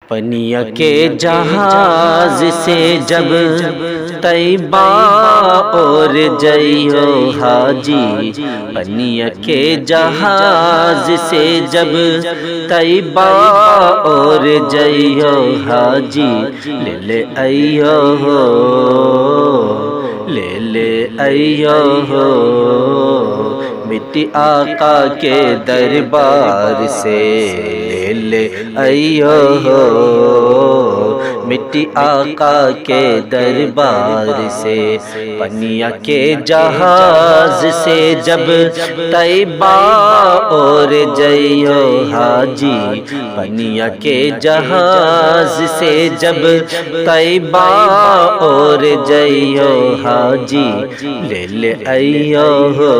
پنیا کے جہاز سے جب طیبہ اور جئیو حاجی، پنیا کے جہاز سے جب طیبہ اور جئیو حاجی، لے لے آئیو ہو، لے لے آئیو ہو مٹی آقا کے دربار سے، لے لے آئیو ہو مٹی آقا کے دربار سے۔ پنیا کے جہاز سے جب طیبہ اور جئیو حاجی، پنیا کے جہاز سے جب طیبہ اور جئیو حاجی، لے لے آئیو ہو،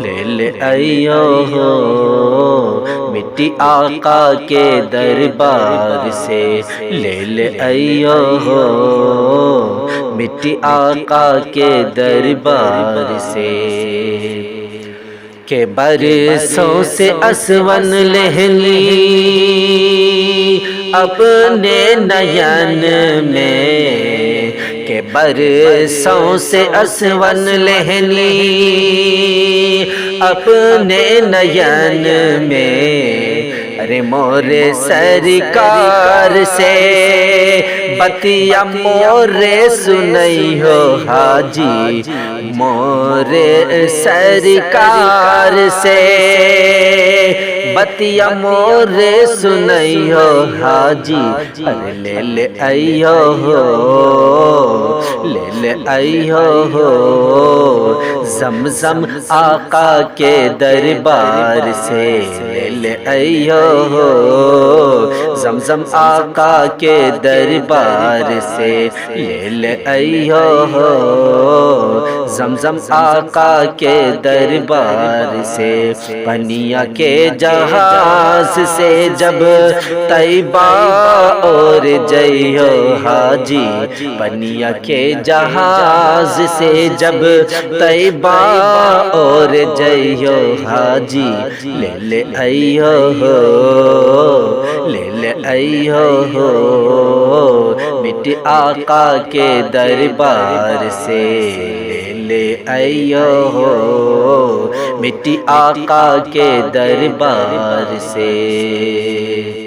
لے لے آئیو ہو مٹی آقا کے دربار سے، لے لے آئیو ہو مٹی آقا کے دربار سے۔ کہ برسوں سے اسون لہلی اپنے نین میں، کہ برسوں سے اسون لہلی اپنے نین میں، ارے مورے سرکار سے بتیا مورے سنئی ہو حاجی، مورے سرکار سے بتیا مورے سنئی ہو حاجی، ارے لے لے آئیو ہو، لے لے آئیو ہو زمزم آقا کے دربار سے، لے لے آئیو ہو زمزم آقا کے دربار سے، لے لے آئیو ہو زمزم آقا کے دربار سے۔ پنیا کے جہاز سے جب طیبہ اور جئیو حاجی، پنیا کے جہاز سے جب طیبہ اور جئیو حاجی، لے لے آئیو ہو، لے لے آئیو ہو مٹی آقا کے دربار سے، لے آئیو ہو مٹی آقا کے دربار سے۔